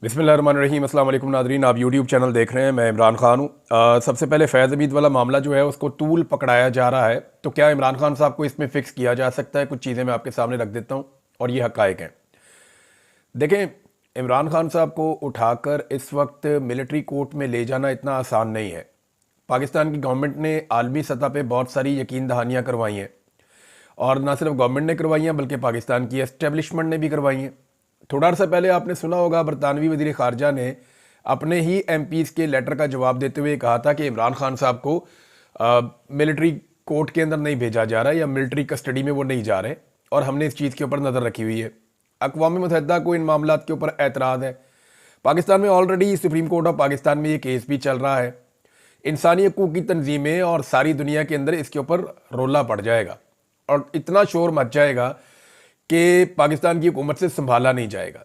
बिस्मिल्लाहिर्रहमानिर्रहीम। अस्सलाम वालेकुम नादरीन, आप यूट्यूब चैनल देख रहे हैं। मैं इमरान खान हूँ। सबसे पहले फैज़ हमीद वाला मामला जो है उसको टूल पकड़ाया जा रहा है, तो क्या इमरान खान साहब को इसमें फ़िक्स किया जा सकता है? कुछ चीज़ें मैं आपके सामने रख देता हूँ और ये हक़ाइक़ हैं। देखें, इमरान खान साहब को उठाकर इस वक्त मिलिट्री कोर्ट में ले जाना इतना आसान नहीं है। पाकिस्तान की गवर्नमेंट ने आलमी सतह पर बहुत सारी यकीन दहानियाँ करवाई हैं, और ना सिर्फ गवर्नमेंट ने करवाई हैं बल्कि पाकिस्तान की एस्टेब्लिशमेंट ने भी करवाई हैं। थोड़ा अर्सा पहले आपने सुना होगा, बरतानवी वज़ीर ख़ारजा ने अपने ही एमपीज़ के लेटर का जवाब देते हुए कहा था कि इमरान खान साहब को मिलिट्री कोर्ट के अंदर नहीं भेजा जा रहा है या मिलिट्री कस्टडी में वो नहीं जा रहे, और हमने इस चीज़ के ऊपर नज़र रखी हुई है। अक़वाम मुत्तहिदा को इन मामलात के ऊपर एतराज़ है। पाकिस्तान में already supreme court of Pakistan में ये केस भी चल रहा है। इंसानी हकूक़ की तंजीमें और सारी दुनिया के अंदर इसके ऊपर रोला पड़ जाएगा और इतना शोर मच जाएगा कि पाकिस्तान की हुकूमत से संभाला नहीं जाएगा।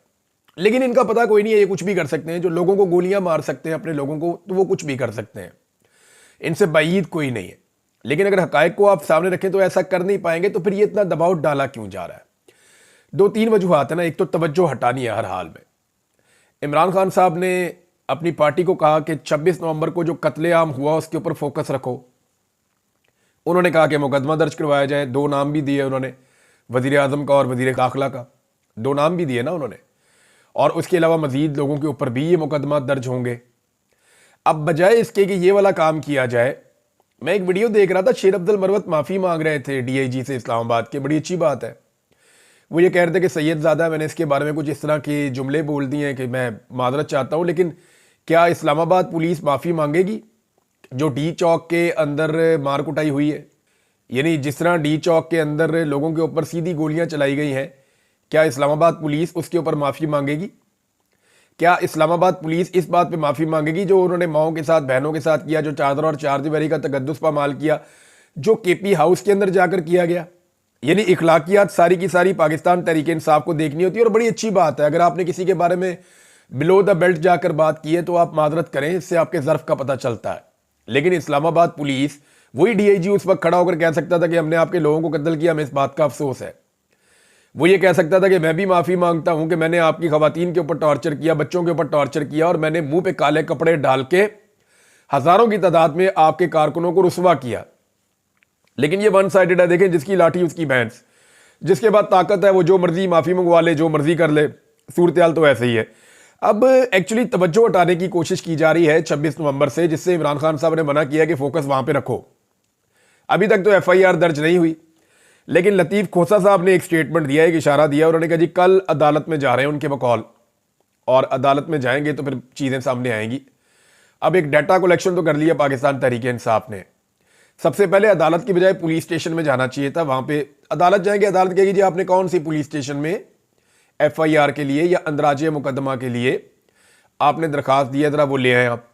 लेकिन इनका पता कोई नहीं है, ये कुछ भी कर सकते हैं। जो लोगों को गोलियां मार सकते हैं अपने लोगों को, तो वो कुछ भी कर सकते हैं, इनसे बाईद कोई नहीं है। लेकिन अगर हकायक को आप सामने रखें तो ऐसा कर नहीं पाएंगे, तो फिर ये इतना दबाव डाला क्यों जा रहा है? दो तीन वजूहात है ना। एक तो तवज्जो हटानी है हर हाल में। इमरान खान साहब ने अपनी पार्टी को कहा कि 26 नवंबर को जो कत्लेआम हुआ उसके ऊपर फोकस रखो। उन्होंने कहा कि मुकदमा दर्ज करवाया जाए। दो नाम भी दिए उन्होंने, वज़ीर आज़म का और वज़ीर दाखिला का, दो नाम भी दिए ना उन्होंने। और उसके अलावा मज़ीद लोगों के ऊपर भी ये मुकदमा दर्ज होंगे। अब बजाय इसके कि ये वाला काम किया जाए, मैं एक वीडियो देख रहा था, शेर अब्दुल मरवत माफ़ी मांग रहे थे डीआईजी से इस्लामाबाद के। बड़ी अच्छी बात है। वो ये कह रहे थे कि सैयदज़ादा, मैंने इसके बारे में कुछ इस तरह के जुमले बोल दिए हैं कि मैं माजरत चाहता हूँ, लेकिन क्या इस्लामाबाद पुलिस माफ़ी मांगेगी जो डी चौक के अंदर मार कुटाई हुई है? यानी जिस तरह डी चौक के अंदर लोगों के ऊपर सीधी गोलियां चलाई गई हैं, क्या इस्लामाबाद पुलिस उसके ऊपर माफ़ी मांगेगी? क्या इस्लामाबाद पुलिस इस बात पे माफ़ी मांगेगी जो उन्होंने माओं के साथ, बहनों के साथ किया, जो चादर और चार दीवारी का तकद्दुस पामाल किया, जो केपी हाउस के अंदर जाकर किया गया? यानी इखलाकियात सारी की सारी पाकिस्तान तहरीक इंसाफ को देखनी होती है। और बड़ी अच्छी बात है, अगर आपने किसी के बारे में बिलो द बेल्ट जाकर बात की है तो आप माजरत करें, इससे आपके ज़र्फ का पता चलता है। लेकिन इस्लामाबाद पुलिस, वही डीआईजी उस वक्त खड़ा होकर कह सकता था कि हमने आपके लोगों को कत्ल किया, हमें इस बात का अफसोस है। वो ये कह सकता था कि मैं भी माफ़ी मांगता हूं कि मैंने आपकी खवातीन के ऊपर टॉर्चर किया, बच्चों के ऊपर टॉर्चर किया, और मैंने मुंह पे काले कपड़े डाल के हज़ारों की तादाद में आपके कारकुनों को रुसवा किया। लेकिन ये वन साइडेड है। देखें, जिसकी लाठी उसकी भैंस, जिसके बाद ताकत है वो जो मर्जी माफ़ी मंगवा ले, जो मर्जी कर ले। सूरत हाल तो ऐसे ही है। अब एक्चुअली तवज्जो हटाने की कोशिश की जा रही है 26 नवंबर से, जिससे इमरान खान साहब ने मना किया कि फोकस वहां पे रखो। अभी तक तो एफआईआर दर्ज नहीं हुई, लेकिन लतीफ़ खोसा साहब ने एक स्टेटमेंट दिया, एक इशारा दिया। उन्होंने कहा जी कल अदालत में जा रहे हैं उनके बकौल, और अदालत में जाएंगे तो फिर चीज़ें सामने आएंगी। अब एक डाटा कलेक्शन तो कर लिया पाकिस्तान तहरीक इंसाफ ने। सबसे पहले अदालत की बजाय पुलिस स्टेशन में जाना चाहिए था। वहां पे अदालत जाएंगे, अदालत कहेगी जी आपने कौन सी पुलिस स्टेशन में एफआईआर के लिए या अंदराजे मुकदमा के लिए आपने दरखास्त दी है, जरा वो ले आए आप।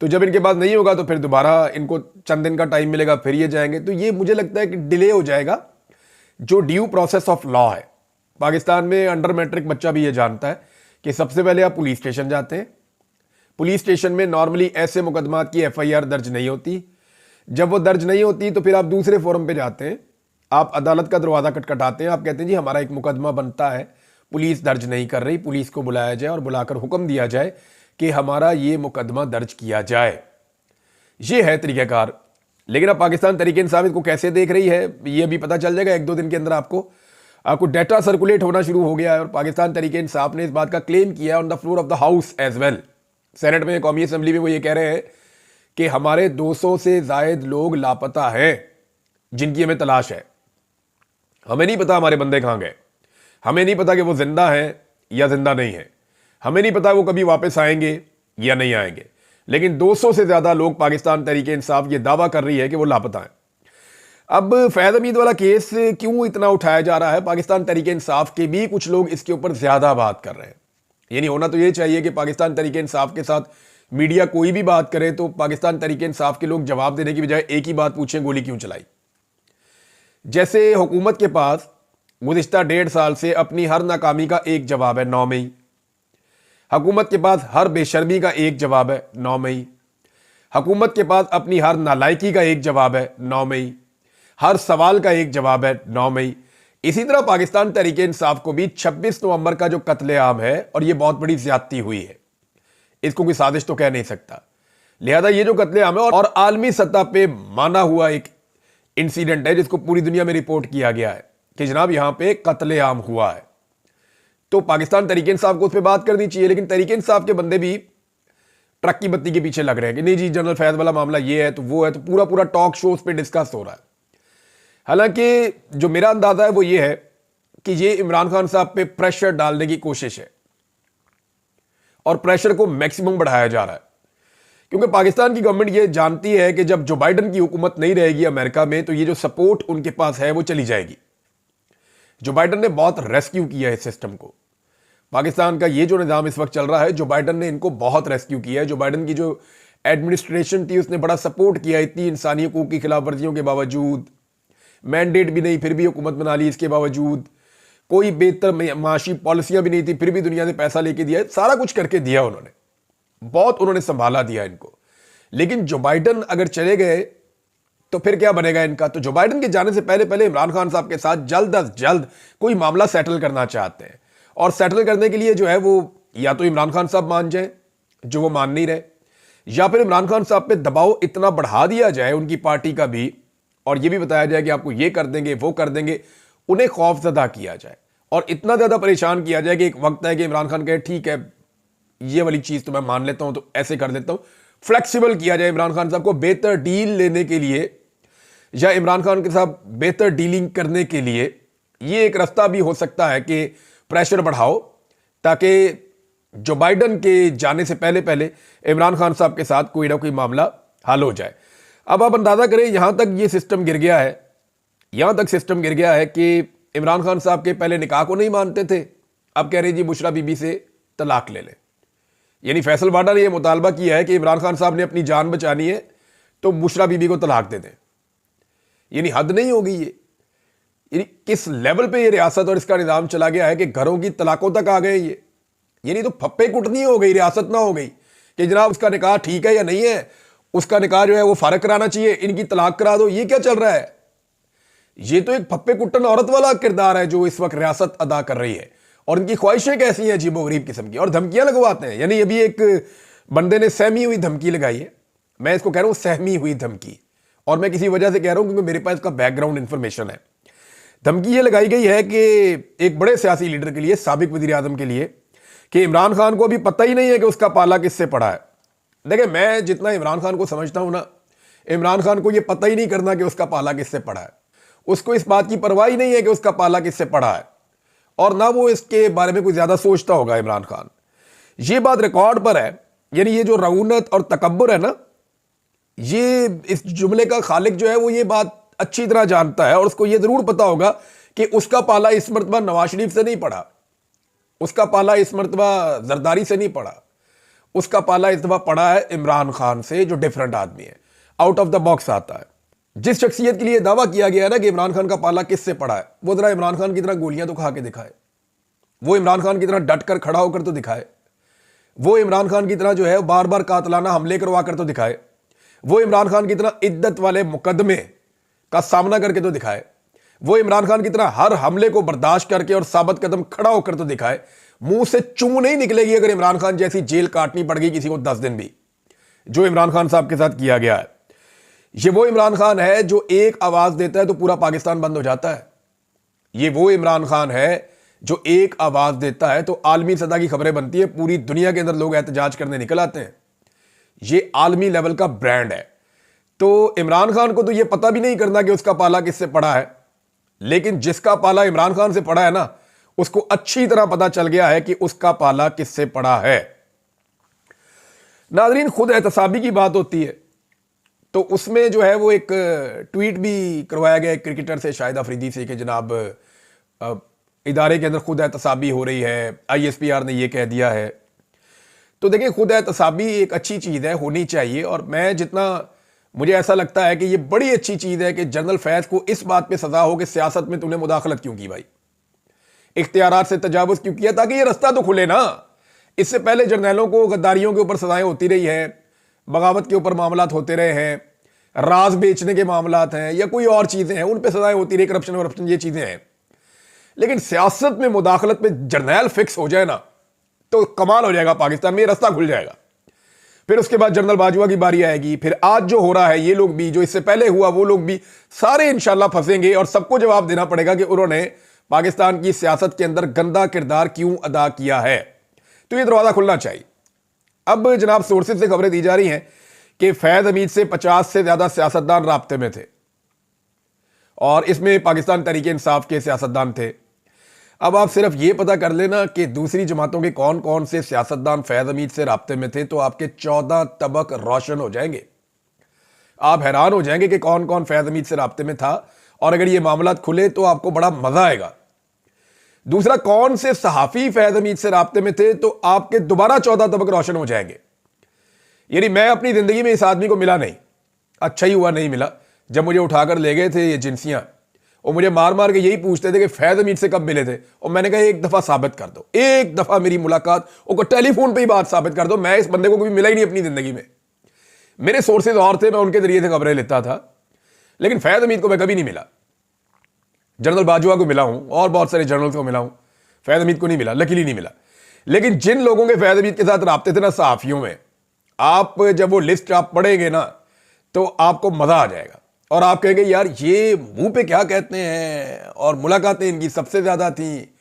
तो जब इनके पास नहीं होगा तो फिर दोबारा इनको चंद दिन का टाइम मिलेगा, फिर ये जाएंगे। तो ये मुझे लगता है कि डिले हो जाएगा जो ड्यू प्रोसेस ऑफ लॉ है। पाकिस्तान में अंडर मैट्रिक बच्चा भी ये जानता है कि सबसे पहले आप पुलिस स्टेशन जाते हैं। पुलिस स्टेशन में नॉर्मली ऐसे मुकदमात की एफआईआर दर्ज नहीं होती। जब वो दर्ज नहीं होती तो फिर आप दूसरे फोरम पे जाते हैं, आप अदालत का दरवाज़ा खटखटाते हैं, आप कहते हैं जी हमारा एक मुकदमा बनता है, पुलिस दर्ज नहीं कर रही, पुलिस को बुलाया जाए और बुलाकर हुक्म दिया जाए कि हमारा ये मुकदमा दर्ज किया जाए। ये है तरीक़ाकार। लेकिन अब पाकिस्तान तहरीक इंसाफ इसको कैसे देख रही है ये भी पता चल जाएगा एक दो दिन के अंदर। आपको डाटा सर्कुलेट होना शुरू हो गया है, और पाकिस्तान तहरीक इंसाफ ने इस बात का क्लेम किया on the floor of the house as well. Senate में, कौमी असम्बली में वो ये कह रहे हैं कि हमारे 200 से जायद लोग लापता हैं जिनकी हमें तलाश है। हमें नहीं पता हमारे बंदे कहां गए, हमें नहीं पता कि वो जिंदा हैं या जिंदा नहीं है, हमें नहीं पता वो कभी वापस आएंगे या नहीं आएंगे। लेकिन 200 से ज्यादा लोग, पाकिस्तान तहरीक इंसाफ ये दावा कर रही है कि वो लापता हैं। अब फैज़ हमीद वाला केस क्यों इतना उठाया जा रहा है? पाकिस्तान तहरीक इंसाफ के भी कुछ लोग इसके ऊपर ज्यादा बात कर रहे हैं। यानी होना तो ये चाहिए कि पाकिस्तान तहरीक इंसाफ के साथ मीडिया कोई भी बात करे तो पाकिस्तान तहरीक इंसाफ के लोग जवाब देने की बजाय एक ही बात पूछें, गोली क्यों चलाई? जैसे हुकूमत के पास गुज़िश्ता 1.5 साल से अपनी हर नाकामी का एक जवाब है 9 मई। हुकूमत के पास हर बेशर्मी का एक जवाब है 9 मई। हुकूमत के पास अपनी हर नालायकी का एक जवाब है 9 मई। हर सवाल का एक जवाब है 9 मई। इसी तरह पाकिस्तान तहरीक इंसाफ को भी 26 नवंबर का जो कत्लेआम है, और ये बहुत बड़ी ज्यादती हुई है, इसको कोई साजिश तो कह नहीं सकता। लिहाजा ये जो कत्लेआम है और आलमी सतह पे माना हुआ एक इंसिडेंट है जिसको पूरी दुनिया में रिपोर्ट किया गया है कि जनाब यहां पे कत्लेआम हुआ है, तो पाकिस्तान तहरीक इंसाफ को उस पर बात करनी चाहिए। लेकिन तहरीक इंसाफ के बंदे भी ट्रक की बत्ती के पीछे लग रहे हैं कि नहीं जी जनरल फैज वाला मामला ये है तो वो है, तो पूरा पूरा टॉक शोज पे डिस्कस हो रहा है। हालांकि जो मेरा अंदाजा है वो ये है कि ये इमरान खान साहब पे प्रेशर डालने की कोशिश है और प्रेशर को मैक्सिमम बढ़ाया जा रहा है, क्योंकि पाकिस्तान की गवर्नमेंट ये जानती है कि जब जो बाइडन की हुकूमत नहीं रहेगी अमेरिका में तो ये जो सपोर्ट उनके पास है वो चली जाएगी। जो बाइडन ने बहुत रेस्क्यू किया है इस सिस्टम को, पाकिस्तान का ये जो निज़ाम इस वक्त चल रहा है, जो बाइडन ने इनको बहुत रेस्क्यू किया है। जो बाइडन की जो एडमिनिस्ट्रेशन थी उसने बड़ा सपोर्ट किया, इतनी इंसानी हकूक की खिलाफ वर्जियों के बावजूद, मैंडेट भी नहीं फिर भी हुकूमत बना ली, इसके बावजूद कोई बेहतर माशी पॉलिसियां भी नहीं थी फिर भी दुनिया से पैसा लेके दिया, सारा कुछ करके दिया उन्होंने, बहुत उन्होंने संभाला दिया इनको। लेकिन जो बाइडन अगर चले गए तो फिर क्या बनेगा इनका? तो जो बाइडन के जाने से पहले पहले इमरान खान साहब के साथ जल्द अज जल्द कोई मामला सेटल करना चाहते हैं, और सेटल करने के लिए जो है वो या तो इमरान खान साहब मान जाए जो वो मान नहीं रहे, या फिर इमरान खान साहब पे दबाव इतना बढ़ा दिया जाए उनकी पार्टी का भी, और ये भी बताया जाए कि आपको ये कर देंगे वो कर देंगे, उन्हें खौफजदा किया जाए और इतना ज्यादा परेशान किया जाए कि एक वक्त है कि इमरान खान कहे ठीक है ये वाली चीज तो मैं मान लेता हूं तो ऐसे कर देता हूं, फ्लेक्सिबल किया जाए इमरान खान साहब को बेहतर डील लेने के लिए या इमरान खान के साथ बेहतर डीलिंग करने के लिए। ये एक रास्ता भी हो सकता है कि प्रेशर बढ़ाओ ताकि जो बाइडन के जाने से पहले पहले इमरान खान साहब के साथ कोई ना कोई मामला हल हो जाए। अब आप अंदाजा करें यहां तक ये सिस्टम गिर गया है, यहां तक सिस्टम गिर गया है कि इमरान खान साहब के पहले निकाह को नहीं मानते थे, अब कह रहे जी बुशरा बीबी से तलाक ले ले। यानी फैसल वाडा ने यह मुतालबा किया है कि इमरान खान साहब ने अपनी जान बचानी है तो बुशरा बीबी को तलाक दे दें। यानी हद नहीं होगी ये, यानी किस लेवल पे ये रियासत और इसका निजाम चला गया है कि घरों की तलाकों तक आ गए ये। यानी तो फप्पे कुटनी हो गई, रियासत ना हो गई कि जनाब उसका निकाह ठीक है या नहीं है, उसका निकाह जो है वो फारग कराना चाहिए, इनकी तलाक करा दो। ये क्या चल रहा है? ये तो एक फप्पे कुट्टन औरत वाला किरदार है जो इस वक्त रियासत अदा कर रही है, और इनकी ख्वाहिशें कैसी हैं अजीबो गरीब किस्म की, और धमकियां लगवाते हैं। यानी अभी एक बंदे ने सहमी हुई धमकी लगाई है, मैं इसको कह रहा हूं सहमी हुई धमकी, और मैं किसी वजह से कह रहा हूं क्योंकि मेरे पास इसका बैकग्राउंड इंफॉर्मेशन है। धमकी ये लगाई गई है कि एक बड़े सियासी लीडर के लिए, साबिक वजीर आजम के लिए, कि इमरान खान को अभी पता ही नहीं है कि उसका पाला किससे पड़ा है। देखिए मैं जितना इमरान खान को समझता हूं ना, इमरान खान को यह पता ही नहीं करना कि उसका पाला किससे पड़ा है, उसको इस बात की परवाह ही नहीं है कि उसका पाला किससे पड़ा है, और ना वो इसके बारे में कोई ज्यादा सोचता होगा इमरान खान। ये बात रिकॉर्ड पर है। यानी ये जो रऊनत और तकब्बुर है ना, ये इस जुमले का खालिक जो है वो ये बात अच्छी तरह जानता है, और उसको ये जरूर पता होगा कि उसका पाला इस मरतबा नवाज शरीफ से नहीं पड़ा, उसका पाला इस मरतबा जरदारी से नहीं पड़ा, उसका पाला इस दफा पड़ा है इमरान खान से, जो डिफरेंट आदमी है, आउट ऑफ द बॉक्स आता है। जिस शख्सियत के लिए दावा किया गया है ना कि इमरान खान का पाला किससे पड़ा है, वो जरा इमरान खान की तरह गोलियां तो खा के दिखाए, वो इमरान खान की तरह डट कर खड़ा होकर तो दिखाए, वो इमरान खान की तरह जो है बार बार कातलाना हमले करवा कर तो दिखाए, वो इमरान खान की तरह इद्दत वाले मुकदमे का सामना करके तो दिखाए, वो इमरान खान की तरह हर हमले को बर्दाश्त करके और साबित कदम खड़ा होकर तो दिखाए। मुंह से चूं नहीं निकलेगी अगर इमरान खान जैसी जेल काटनी पड़ गई किसी को 10 दिन भी, जो इमरान खान साहब के साथ किया गया है। ये वो इमरान खान है जो एक आवाज देता है तो पूरा पाकिस्तान बंद हो जाता है। ये वो इमरान खान है जो एक आवाज देता है तो आलमी सतह की खबरें बनती है, पूरी दुनिया के अंदर लोग एहतजाज करने निकल आते हैं। ये आलमी लेवल का ब्रांड है। तो इमरान खान को तो ये पता भी नहीं करना कि उसका पाला किससे पड़ा है, लेकिन जिसका पाला इमरान खान से पड़ा है ना, उसको अच्छी तरह पता चल गया है कि उसका पाला किससे पड़ा है। नाज़रीन, खुद एहतसाबी की बात होती है तो उसमें जो है वो एक ट्वीट भी करवाया गया एक क्रिकेटर से, शाहिद अफरीदी से, कि जनाब इदारे के अंदर खुद एहतसाबी हो रही है, ISPR ने ये कह दिया है। तो देखिए, खुद एहतसाबी एक अच्छी चीज़ है, होनी चाहिए, और मैं जितना मुझे ऐसा लगता है कि ये बड़ी अच्छी चीज़ है कि जनरल फैज को इस बात पे सजा हो कि सियासत में तूने मुदाखलत क्यों की भाई, इख्तियारात से तजावुज़ क्यों किया, ताकि ये रास्ता तो खुले ना। इससे पहले जर्नैलों को गद्दारियों के ऊपर सजाएं होती रही हैं, बगावत के ऊपर मामलात होते रहे हैं, राज बेचने के मामलात हैं या कोई और चीज़ें हैं, उन पे सजाएं होती रही, करप्शन वरप्शन ये चीज़ें हैं। लेकिन सियासत में मुदाखलत में जर्नैल फिक्स हो जाए ना तो कमाल हो जाएगा, पाकिस्तान में रास्ता खुल जाएगा। फिर उसके बाद जनरल बाजवा की बारी आएगी, फिर आज जो हो रहा है ये लोग भी, जो इससे पहले हुआ वो लोग भी, सारे इंशाल्लाह फंसेंगे और सबको जवाब देना पड़ेगा कि उन्होंने पाकिस्तान की सियासत के अंदर गंदा किरदार क्यों अदा किया है। तो ये दरवाजा खुलना चाहिए। अब जनाब सोर्सेज से खबरें दी जा रही हैं कि फैज हमीद से 50 से ज्यादा सियासतदान राब्ते में थे और इसमें पाकिस्तान तहरीक इंसाफ के सियासतदान थे। अब आप सिर्फ ये पता कर लेना कि दूसरी जमातों के कौन कौन से सियासतदान फैज हमीद से राब्ते में थे, तो आपके 14 तबक रोशन हो जाएंगे। आप हैरान हो जाएंगे कि कौन कौन फैज हमीद से राब्ते में था, और अगर ये मामला खुले तो आपको बड़ा मजा आएगा। दूसरा, कौन से सहाफी फैज हमीद से राब्ते में थे, तो आपके दोबारा 14 तबक रोशन हो जाएंगे। यानी मैं अपनी जिंदगी में इस आदमी को मिला नहीं, अच्छा ही हुआ नहीं मिला। जब मुझे उठाकर ले गए थे ये जिनसियां, और मुझे मार मार के यही पूछते थे कि फैज हमीद से कब मिले थे, और मैंने कहा एक दफा साबित कर दो, एक दफा मेरी मुलाकात और टेलीफोन पे ही बात साबित कर दो। मैं इस बंदे को कभी मिला ही नहीं अपनी जिंदगी में। मेरे सोर्सेज और थे, मैं उनके जरिए से खबरें लेता था, लेकिन फैज हमीद को मैं कभी नहीं मिला। जनरल बाजवा को मिला हूं और बहुत सारे जनरल को मिला हूं, फैज हमीद को नहीं मिला, लकीली नहीं मिला। लेकिन जिन लोगों के फैज हमीद के साथ राब्ते थे ना सहाफियों में, आप जब वो लिस्ट आप पढ़ेंगे ना तो आपको मजा आ जाएगा और आप कहेंगे यार ये मुंह पे क्या कहते हैं, और मुलाकातें इनकी सबसे ज्यादा थी,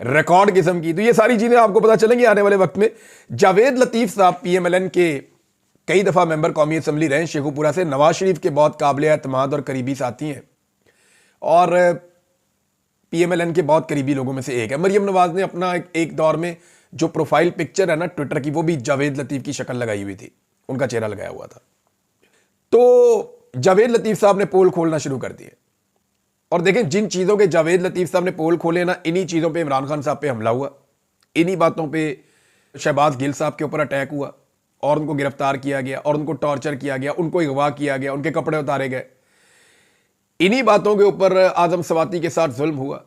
रिकॉर्ड किस्म की। तो ये सारी चीजें आपको पता चलेंगी आने वाले वक्त में। जावेद लतीफ साहब PMLN के कई दफा मेंबर कौमी असम्बली रहे शेखुपुरा से, नवाज शरीफ के बहुत काबिल एतमाद और करीबी साथी हैं और PMLN के बहुत करीबी लोगों में से एक है। मरियम नवाज ने अपना एक दौर में जो प्रोफाइल पिक्चर है ना ट्विटर की, वो भी जावेद लतीफ की शक्ल लगाई हुई थी, उनका चेहरा लगाया हुआ था। तो जावेद लतीफ साहब ने पोल खोलना शुरू कर दिए, और देखें जिन चीजों के जावेद लतीफ साहब ने पोल खोले ना, इन्हीं चीजों पे इमरान खान साहब पे हमला हुआ, इन्हीं बातों पे शहबाज गिल साहब के ऊपर अटैक हुआ और उनको गिरफ्तार किया गया और उनको टॉर्चर किया गया, उनको अगवा किया गया, उनके कपड़े उतारे गए। इन्हीं बातों के ऊपर आजम सवाती के साथ जुल्म हुआ।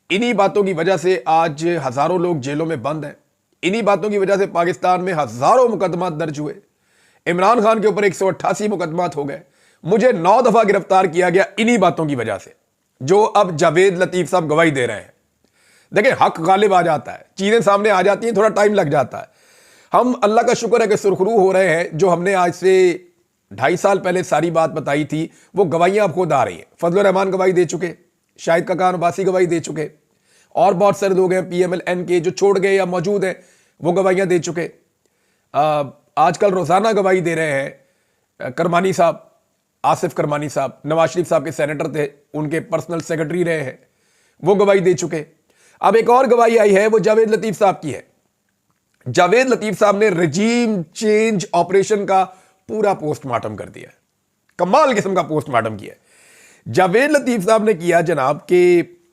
इन्हीं बातों की वजह से आज हजारों लोग जेलों में बंद हैं। इन्हीं बातों की वजह से पाकिस्तान में हजारों मुकदमा दर्ज हुए। इमरान खान के ऊपर 188 मुकदमात हो गए। मुझे 9 दफा गिरफ्तार किया गया इन्हीं बातों की वजह से, जो अब जावेद लतीफ साहब गवाही दे रहे हैं। देखिए हक गालिब आ जाता है, चीजें सामने आ जाती हैं, थोड़ा टाइम लग जाता है। हम अल्लाह का शुक्र है कि सुरखरू हो रहे हैं। जो हमने आज से 2.5 साल पहले सारी बात बताई थी, वो गवाहियां अब खुद आ रही हैं। फजल रहमान गवाही दे चुके, शाहिद काका अब्बासी गवाही दे चुके, और बहुत सारे लोग हैं PMLN के जो छोड़ गए या मौजूद हैं, वो गवाहियां दे चुके। आजकल रोजाना गवाही दे रहे हैं करमानी साहब, आसिफ करमानी साहब, नवाज शरीफ साहब के सेनेटर थे, उनके पर्सनल सेक्रेटरी रहे हैं, वो गवाही दे चुके। अब एक और गवाही आई है, वो जावेद लतीफ साहब की है। जावेद लतीफ साहब ने रजीम चेंज ऑपरेशन का पूरा पोस्टमार्टम कर दिया, कमाल किस्म का पोस्टमार्टम किया। जावेद लतीफ साहब ने किया जनाब कि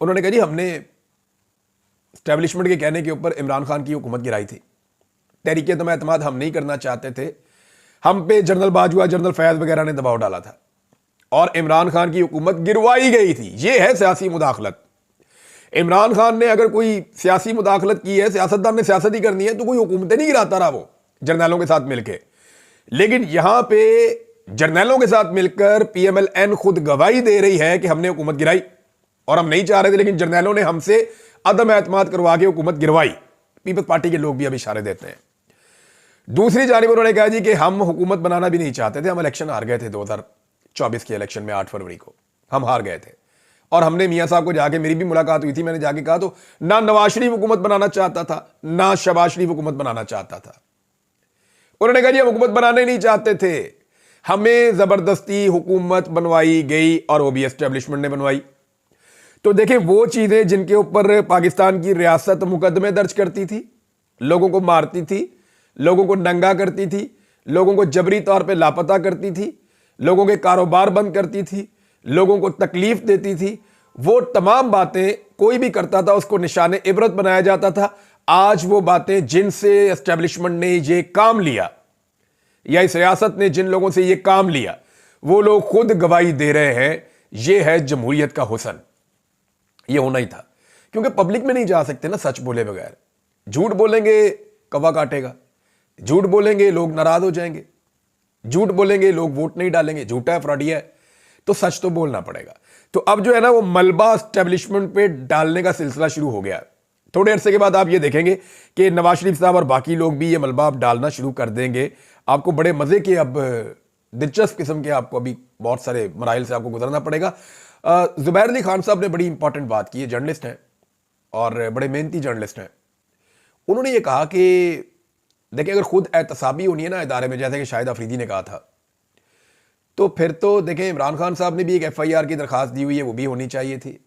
उन्होंने कहा जी हमने एस्टेब्लिशमेंट के कहने के ऊपर इमरान खान की हुकूमत गिराई थी, तहरीक एतमाद हम नहीं करना चाहते थे, हम पे जनरल बाजवा, जनरल फैज वगैरह ने दबाव डाला था और इमरान खान की हुकूमत गिरवाई गई थी। यह है सियासी मुदाखलत। इमरान खान ने अगर कोई सियासी मुदाखलत की है, सियासतदान ने सियासत ही करनी है, तो कोई हुकूमतें नहीं गिराता रहा वो जर्नैलों के साथ मिलकर। लेकिन यहां पे जर्नैलों के साथ मिलकर PMLN खुद गवाही दे रही है कि हमने हुकूमत गिराई और हम नहीं चाह रहे थे, लेकिन जर्नैलों ने हमसे अदम एतमाद करवा के हुकूमत गिरवाई। पीपल्स पार्टी के लोग भी अब इशारे देते हैं। दूसरी जानिब उन्होंने कहा जी कि हम हुकूमत बनाना भी नहीं चाहते थे, हम इलेक्शन हार गए थे 2024 के इलेक्शन में 8 फरवरी को हम हार गए थे। और हमने मियां साहब को जाके, मेरी भी मुलाकात हुई थी, मैंने जाके कहा तो ना नवाज शरीफ हुकूमत बनाना चाहता था, ना शहबाज शरीफ हुकूमत बनाना चाहता था। उन्होंने कहा जी हम हुकूमत बनाने नहीं चाहते थे, हमें जबरदस्ती हुकूमत बनवाई गई और वो भी एस्टेब्लिशमेंट ने बनवाई। तो देखें वो चीजें जिनके ऊपर पाकिस्तान की रियासत मुकदमे दर्ज करती थी, लोगों को मारती थी, लोगों को नंगा करती थी, लोगों को जबरी तौर पे लापता करती थी, लोगों के कारोबार बंद करती थी, लोगों को तकलीफ देती थी, वो तमाम बातें कोई भी करता था उसको निशाने इबरत बनाया जाता था। आज वो बातें जिनसे एस्टेब्लिशमेंट ने ये काम लिया या इस रियासत ने जिन लोगों से ये काम लिया, वो लोग खुद गवाही दे रहे हैं। ये है जमहूरियत का हुस्न, ये होना ही था। क्योंकि पब्लिक में नहीं जा सकते ना सच बोले बगैर। झूठ बोलेंगे कौवा काटेगा, झूठ बोलेंगे लोग नाराज हो जाएंगे, झूठ बोलेंगे लोग वोट नहीं डालेंगे, झूठा है, फ्रॉडिया है। तो सच तो बोलना पड़ेगा। तो अब जो है ना वो मलबा एस्टेब्लिशमेंट पे डालने का सिलसिला शुरू हो गया है। थोड़े अरसे के बाद आप ये देखेंगे कि नवाज शरीफ साहब और बाकी लोग भी ये मलबा अब डालना शुरू कर देंगे। आपको बड़े मजे के अब दिलचस्प किस्म के आपको अभी बहुत सारे मराइल से आपको गुजरना पड़ेगा। जुबैर अली खान साहब ने बड़ी इंपॉर्टेंट बात की है, जर्नलिस्ट हैं और बड़े मेहनती जर्नलिस्ट हैं। उन्होंने ये कहा कि देखिए अगर खुद एहतसाबी होनी है ना इदारे में, जैसे कि शाहिद अफरीदी ने कहा था, तो फिर तो देखें इमरान खान साहब ने भी एक एफआईआर की दरखास्त दी हुई है, वो भी होनी चाहिए थी।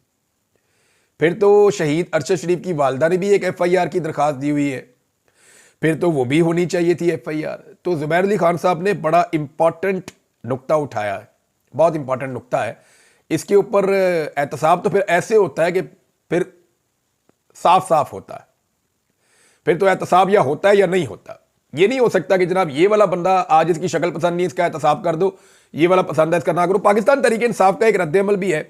फिर तो शहीद अरशद शरीफ की वालदा ने भी एक एफआईआर की दरखास्त दी हुई है, फिर तो वो भी होनी चाहिए थी एफआईआर। तो जुबैर अली खान साहब ने बड़ा इंपॉर्टेंट नुक्ता उठाया है, बहुत इंपॉर्टेंट नुक्ता है। इसके ऊपर एहतसाब तो फिर ऐसे होता है कि फिर साफ साफ होता है, फिर तो एहतसाब या होता है या नहीं होता। ये नहीं हो सकता कि जनाब ये वाला बंदा आज इसकी शक्ल पसंद नहीं, इसका एहतसाब कर दो, ये वाला पसंद है इसका ना करो। पाकिस्तान तहरीक इंसाफ का एक रद्दमल भी है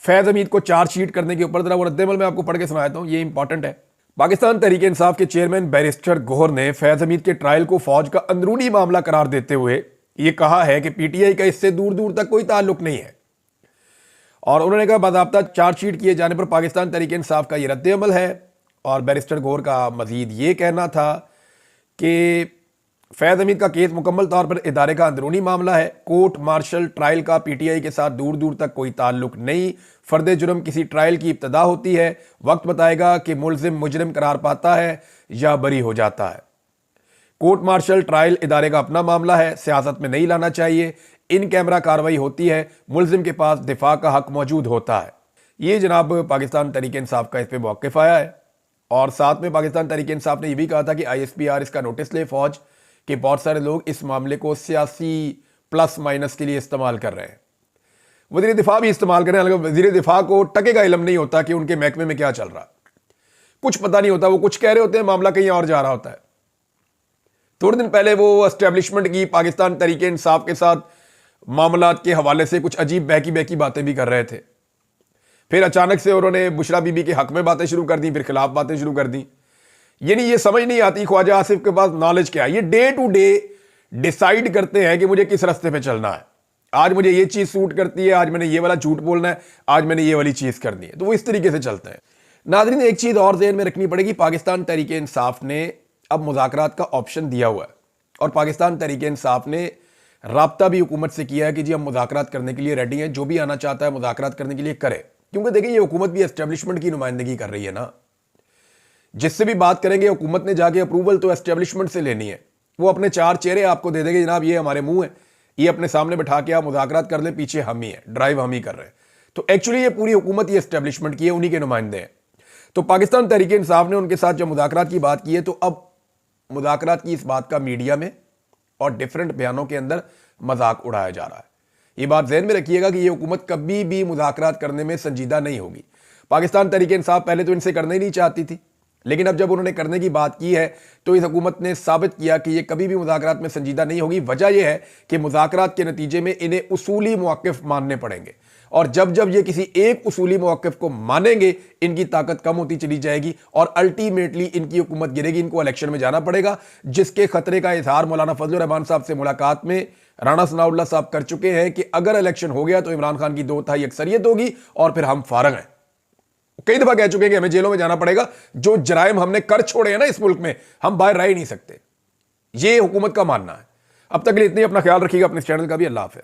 फैज हमीद को चार्जशीट करने के ऊपर, जरा वो रद्दमल मैं आपको पढ़ के सुनाता हूं, ये इंपॉर्टेंट है। पाकिस्तान तहरीक इंसाफ के चेयरमैन बैरिस्टर गोहर ने फैज हमीद के ट्रायल को फौज का अंदरूनी मामला करार देते हुए यह कहा है कि पीटीआई का इससे दूर दूर तक कोई ताल्लुक नहीं है। और उन्होंने कहा बाज़ाब्ता चार्जशीट किए जाने पर पाकिस्तान तहरीक इंसाफ का यह रद्दमल है। और बैरिस्टर गोहर का मजीद ये कहना था कि फैज हमीद का केस मुकम्मल तौर पर इदारे का अंदरूनी मामला है। कोर्ट मार्शल ट्रायल का पीटीआई के साथ दूर दूर तक कोई ताल्लुक नहीं। फर्द जुर्म किसी ट्रायल की इब्तदा होती है, वक्त बताएगा कि मुलजिम मुजरिम करार पाता है या बरी हो जाता है। कोर्ट मार्शल ट्रायल इदारे का अपना मामला है, सियासत में नहीं लाना चाहिए। इन कैमरा कार्रवाई होती है, मुलजिम के पास दिफा का हक मौजूद होता है। ये जनाब पाकिस्तान तहरीक इंसाफ का इस पर मौक़िफ़ आया है। और साथ में पाकिस्तान तहरीक इंसाफ ने यह भी कहा था कि ISPR इसका नोटिस ले फौज कि बहुत सारे लोग इस मामले को सियासी प्लस माइनस के लिए इस्तेमाल कर रहे हैं। वज़ीर दिफा भी इस्तेमाल कर रहे हैं, वज़ीर दिफा को टके का इल्म नहीं होता कि उनके महकमे में क्या चल रहा, कुछ पता नहीं होता। वो कुछ कह रहे होते हैं, मामला कहीं और जा रहा होता है। थोड़े दिन पहले वो एस्टेब्लिशमेंट की पाकिस्तान तहरीक इंसाफ के साथ मामलात के हवाले से कुछ अजीब बहकी बहकी बातें भी कर रहे थे। फिर अचानक से उन्होंने बुशरा बीबी के हक में बातें शुरू कर दी, फिर खिलाफ बातें शुरू कर दी। यानी ये समझ नहीं आती ख्वाजा आसिफ के पास नॉलेज क्या है। ये डे टू डे डिसाइड करते हैं कि मुझे किस रास्ते पे चलना है। आज मुझे ये चीज सूट करती है, आज मैंने ये वाला झूठ बोलना है, आज मैंने ये वाली चीज करनी है। तो वो इस तरीके से चलते हैं। नाज़रीन एक चीज और ज़हन में रखनी पड़ेगी, पाकिस्तान तहरीक इंसाफ ने अब मुज़ाकरात का ऑप्शन दिया हुआ है और पाकिस्तान तहरीक इंसाफ ने राब्ता भी हुकूमत से किया है कि जी हम मुज़ाकरात करने के लिए रेडी हैं, जो भी आना चाहता है मुज़ाकरात करने के लिए करे। क्योंकि देखिए ये हुकूमत भी एस्टेब्लिशमेंट की नुमाइंदगी कर रही है ना, जिससे भी बात करेंगे हुकूमत ने जाके अप्रूवल तो एस्टेब्लिशमेंट से लेनी है। वो अपने चार चेहरे आपको दे देंगे, जनाब ये हमारे मुंह है, ये अपने सामने बैठा के आप मुज़ाकरात कर ले, पीछे हम ही है, ड्राइव हम ही कर रहे हैं। तो एक्चुअली ये पूरी हुकूमत ही एस्टेब्लिशमेंट की है, उन्हीं के नुमाइंदे हैं। तो पाकिस्तान तहरीक इंसाफ ने उनके साथ जब मुज़ाकरात की बात की है, तो अब मुज़ाकरात की इस बात का मीडिया में और डिफरेंट बयानों के अंदर मजाक उड़ाया जा रहा है। ये बात ज़हन में रखिएगा कि ये हुकूमत कभी भी मुज़ाकरात करने में संजीदा नहीं होगी। पाकिस्तान तहरीक इंसाफ पहले तो इनसे करना ही नहीं चाहती थी, लेकिन अब जब उन्होंने करने की बात की है तो इस हुकूमत ने साबित किया कि ये कभी भी मुज़ाकरात में संजीदा नहीं होगी। वजह यह है कि मुज़ाकरात के नतीजे में इन्हें उसूली मौक़िफ़ मानने पड़ेंगे, और जब जब ये किसी एक उसूली मौक़िफ़ को मानेंगे, इनकी ताकत कम होती चली जाएगी और अल्टीमेटली इनकी हुकूमत गिरेगी। इनको इलेक्शन में जाना पड़ेगा, जिसके खतरे का इजहार मौलाना फजल रहमान साहब से मुलाकात में राणा सनाउल्लाह साहब कर चुके हैं कि अगर इलेक्शन हो गया तो इमरान खान की 2/3 अक्सरियत होगी और फिर हम फारग हैं। कई दफा कह चुके हैं कि हमें जेलों में जाना पड़ेगा, जो जराइम हमने कर छोड़े हैं ना इस मुल्क में, हम बाहर रह ही नहीं सकते। यह हुकूमत का मानना है। अब तक के लिए इतनी, अपना ख्याल रखिएगा, अपने चैनल का भी। अल्लाह हाफ़िज़।